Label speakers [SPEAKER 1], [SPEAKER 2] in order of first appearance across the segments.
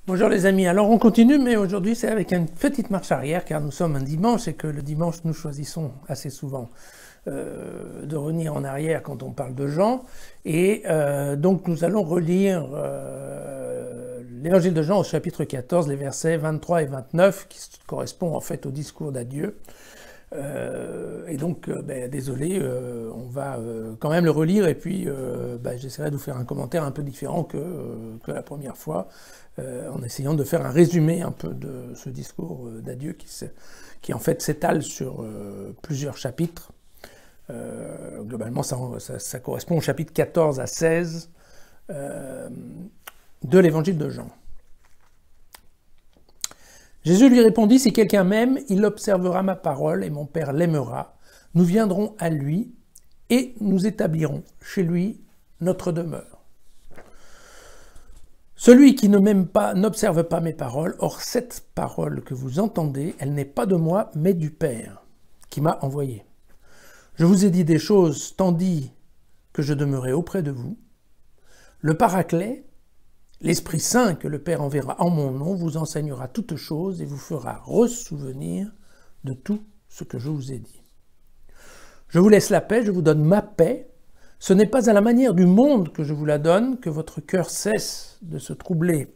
[SPEAKER 1] Bonjour les amis, alors on continue, mais aujourd'hui c'est avec une petite marche arrière, car nous sommes un dimanche et que le dimanche nous choisissons assez souvent de revenir en arrière quand on parle de Jean. Et donc nous allons relire l'évangile de Jean au chapitre 14, les versets 23 et 29, qui correspondent en fait au discours d'adieu. Et donc, désolé, on va quand même le relire et puis j'essaierai de vous faire un commentaire un peu différent que la première fois, en essayant de faire un résumé un peu de ce discours d'adieu qui en fait s'étale sur plusieurs chapitres. Globalement, ça correspond au chapitre 14 à 16 de l'évangile de Jean. Jésus lui répondit, « Si quelqu'un m'aime, il observera ma parole et mon Père l'aimera. Nous viendrons à lui et nous établirons chez lui notre demeure. Celui qui ne m'aime pas n'observe pas mes paroles. Or, cette parole que vous entendez, elle n'est pas de moi, mais du Père qui m'a envoyé. Je vous ai dit des choses tandis que je demeurais auprès de vous. Le Paraclet, l'Esprit Saint que le Père enverra en mon nom vous enseignera toutes choses et vous fera ressouvenir de tout ce que je vous ai dit. Je vous laisse la paix, je vous donne ma paix. Ce n'est pas à la manière du monde que je vous la donne, que votre cœur cesse de se troubler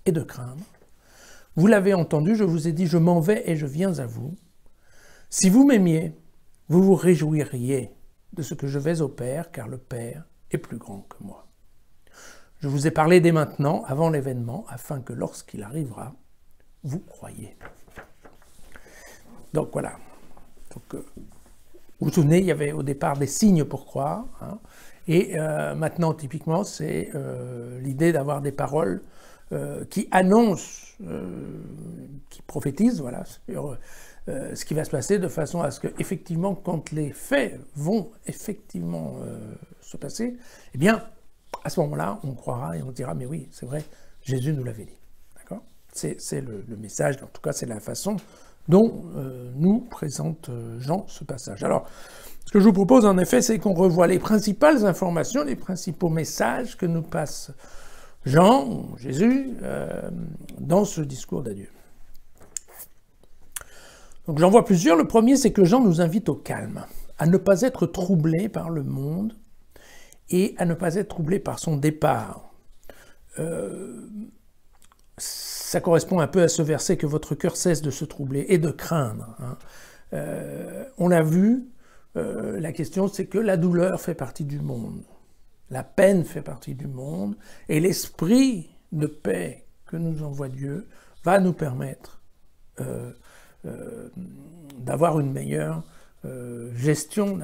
[SPEAKER 1] et de craindre. Vous l'avez entendu, je vous ai dit, je m'en vais et je viens à vous. Si vous m'aimiez, vous vous réjouiriez de ce que je vais au Père, car le Père est plus grand que moi. Je vous ai parlé dès maintenant, avant l'événement, afin que lorsqu'il arrivera, vous croyiez. » Donc voilà. Donc, vous vous souvenez, il y avait au départ des signes pour croire, hein, et maintenant, typiquement, c'est l'idée d'avoir des paroles qui annoncent, qui prophétisent, voilà, sur ce qui va se passer, de façon à ce que, effectivement, quand les faits vont effectivement se passer, eh bien, à ce moment-là, on croira et on dira, mais oui, c'est vrai, Jésus nous l'avait dit. D'accord ? C'est le message, en tout cas, c'est la façon dont nous présente Jean ce passage. Alors, ce que je vous propose, en effet, c'est qu'on revoie les principales informations, les principaux messages que nous passe Jean, ou Jésus, dans ce discours d'adieu. Donc j'en vois plusieurs. Le premier, c'est que Jean nous invite au calme, à ne pas être troublé par le monde, et à ne pas être troublé par son départ. Ça correspond un peu à ce verset que votre cœur cesse de se troubler et de craindre. Hein. On l'a vu, la question c'est que la douleur fait partie du monde, la peine fait partie du monde, et l'esprit de paix que nous envoie Dieu va nous permettre d'avoir une meilleure gestion,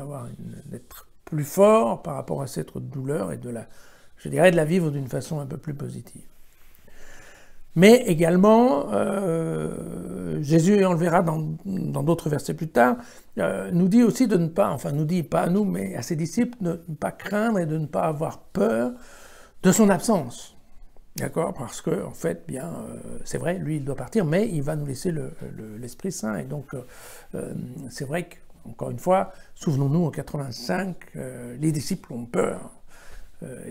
[SPEAKER 1] d'être plus fort par rapport à cette douleur et de la vivre d'une façon un peu plus positive. Mais également, Jésus, et on le verra dans d'autres versets plus tard, nous dit aussi de ne pas, enfin nous dit pas à nous, mais à ses disciples, de ne pas craindre et de ne pas avoir peur de son absence. D'accord ? Parce que, en fait, bien, c'est vrai, lui, il doit partir, mais il va nous laisser l'Esprit Saint. Et donc, c'est vrai que, encore une fois, souvenons-nous, en 85, les disciples ont peur.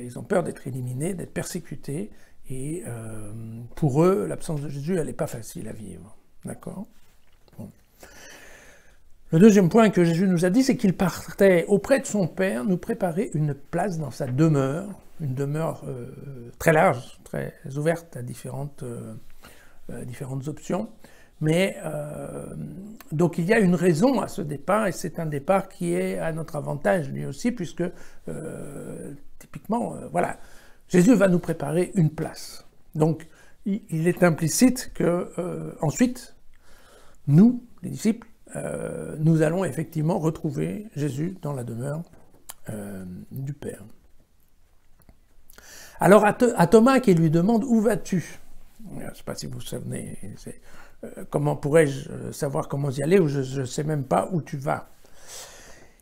[SPEAKER 1] Ils ont peur d'être éliminés, d'être persécutés. Et pour eux, l'absence de Jésus, elle n'est pas facile à vivre. D'accord ? Bon. Le deuxième point que Jésus nous a dit, c'est qu'il partait auprès de son Père nous préparer une place dans sa demeure, une demeure très large, très ouverte à différentes options. Mais donc il y a une raison à ce départ, et c'est un départ qui est à notre avantage lui aussi, puisque typiquement, voilà, Jésus va nous préparer une place. Donc il est implicite que ensuite, nous, les disciples, nous allons effectivement retrouver Jésus dans la demeure du Père. Alors à Thomas qui lui demande « Où vas-tu » Je ne sais pas si vous vous souvenez, comment pourrais-je savoir comment y aller, ou je ne sais même pas où tu vas.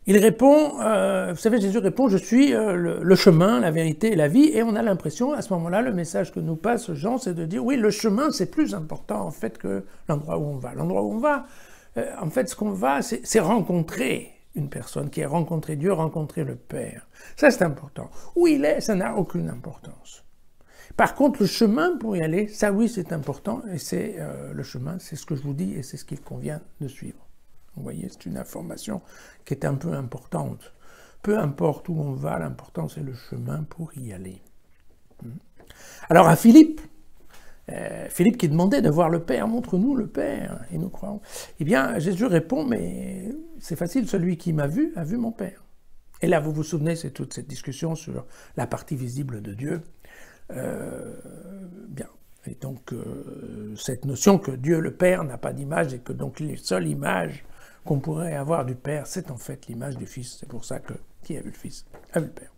[SPEAKER 1] Il répond, vous savez, Jésus répond, je suis le chemin, la vérité et la vie, et on a l'impression, à ce moment-là, le message que nous passe Jean, c'est de dire, oui, le chemin, c'est plus important, en fait, que l'endroit où on va. L'endroit où on va, en fait, ce qu'on va, c'est rencontrer une personne qui a rencontré Dieu, rencontrer le Père. Ça, c'est important. Où il est, ça n'a aucune importance. Par contre, le chemin pour y aller, ça oui, c'est important, et c'est le chemin, c'est ce que je vous dis, et c'est ce qu'il convient de suivre. Vous voyez, c'est une information qui est un peu importante. Peu importe où on va, l'important c'est le chemin pour y aller. Alors à Philippe qui demandait de voir le Père, montre-nous le Père, et nous croyons. Eh bien, Jésus répond, mais c'est facile, celui qui m'a vu a vu mon Père. Et là, vous vous souvenez, c'est toute cette discussion sur la partie visible de Dieu. Bien. Et donc, cette notion que Dieu le Père n'a pas d'image et que donc les seules images qu'on pourrait avoir du Père, c'est en fait l'image du Fils. C'est pour ça que qui a vu le Fils a vu le Père.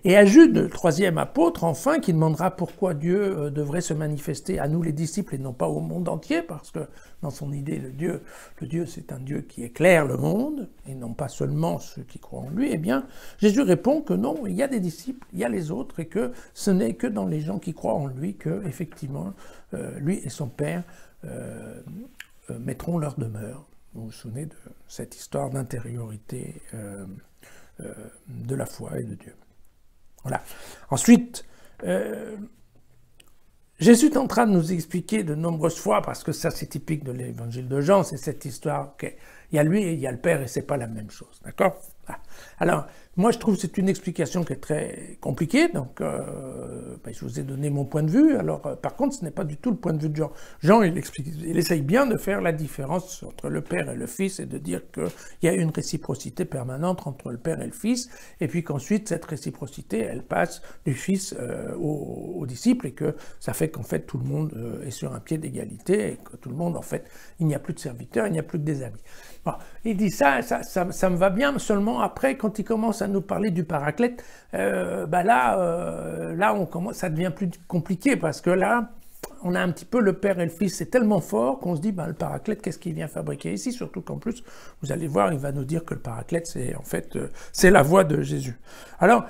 [SPEAKER 1] Et à Jude, le troisième apôtre, enfin, qui demandera pourquoi Dieu devrait se manifester à nous les disciples et non pas au monde entier, parce que dans son idée, le Dieu c'est un Dieu qui éclaire le monde, et non pas seulement ceux qui croient en lui, eh bien, Jésus répond que non, il y a des disciples, il y a les autres, et que ce n'est que dans les gens qui croient en lui que, effectivement, lui et son Père mettront leur demeure. Vous vous souvenez de cette histoire d'intériorité de la foi et de Dieu. Voilà. Ensuite, Jésus tentera de nous expliquer de nombreuses fois, parce que ça c'est typique de l'évangile de Jean, c'est cette histoire qu'il y a lui et il y a le Père et c'est pas la même chose, d'accord? Alors, moi je trouve que c'est une explication qui est très compliquée, donc je vous ai donné mon point de vue, alors par contre ce n'est pas du tout le point de vue de Jean. Jean il essaye bien de faire la différence entre le Père et le Fils et de dire qu'il y a une réciprocité permanente entre le Père et le Fils, et puis qu'ensuite cette réciprocité elle passe du Fils aux disciples et que ça fait qu'en fait tout le monde est sur un pied d'égalité et que tout le monde en fait, il n'y a plus de serviteurs, il n'y a plus que des amis. Bon, il dit ça me va bien, mais seulement après, quand il commence à nous parler du Paraclète, là ça devient plus compliqué, parce que là, on a un petit peu le Père et le Fils, c'est tellement fort qu'on se dit, le Paraclète, qu'est-ce qu'il vient fabriquer ici? Surtout qu'en plus, vous allez voir, il va nous dire que le Paraclète, c'est en fait, c'est la voix de Jésus. Alors,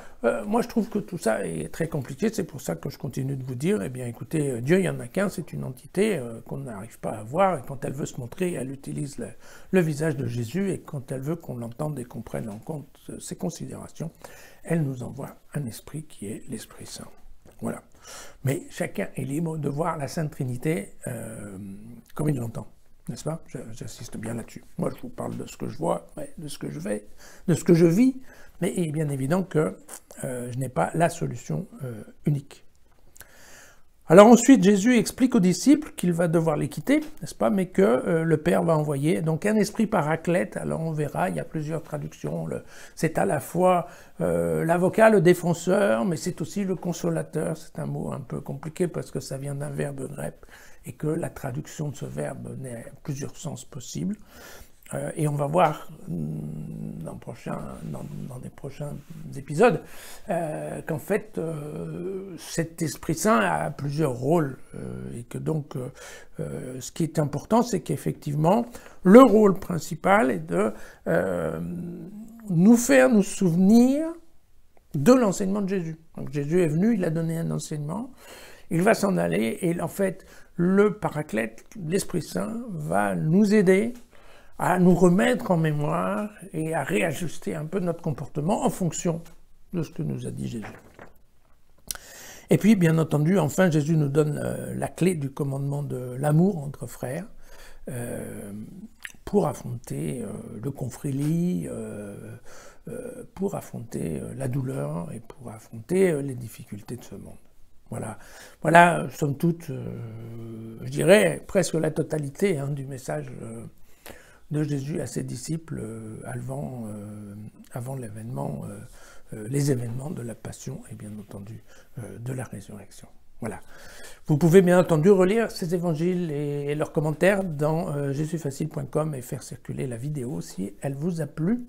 [SPEAKER 1] moi je trouve que tout ça est très compliqué, c'est pour ça que je continue de vous dire, eh bien écoutez, Dieu, il n'y en a qu'un, c'est une entité qu'on n'arrive pas à voir, et quand elle veut se montrer, elle utilise le visage de Jésus, et quand elle veut qu'on l'entende et qu'on prenne en compte ses considérations, elle nous envoie un esprit qui est l'Esprit Saint. Voilà. Mais chacun est libre de voir la Sainte Trinité comme il l'entend, n'est-ce pas? J'insiste bien là-dessus. Moi, je vous parle de ce que je vois, de ce que je vais, de ce que je vis, mais il est bien évident que je n'ai pas la solution unique. Alors ensuite, Jésus explique aux disciples qu'il va devoir les quitter, n'est-ce pas, mais que le Père va envoyer donc un esprit paraclète. Alors on verra, il y a plusieurs traductions. C'est à la fois l'avocat, le défenseur, mais c'est aussi le consolateur. C'est un mot un peu compliqué parce que ça vient d'un verbe grec et que la traduction de ce verbe n'a plusieurs sens possibles. Et on va voir dans des prochains épisodes qu'en fait cet Esprit Saint a plusieurs rôles et que donc ce qui est important, c'est qu'effectivement le rôle principal est de nous faire nous souvenir de l'enseignement de Jésus. Donc Jésus est venu, il a donné un enseignement, il va s'en aller et en fait le Paraclète, l'Esprit Saint, va nous aider à nous remettre en mémoire et à réajuster un peu notre comportement en fonction de ce que nous a dit Jésus. Et puis, bien entendu, enfin, Jésus nous donne la clé du commandement de l'amour entre frères pour affronter le confrélie, pour affronter la douleur et pour affronter les difficultés de ce monde. Voilà, somme toute, je dirais, presque la totalité du message de Jésus à ses disciples avant l'événement, les événements de la Passion et bien entendu de la résurrection. Voilà. Vous pouvez bien entendu relire ces évangiles et leurs commentaires dans jesusfacile.com et faire circuler la vidéo si elle vous a plu.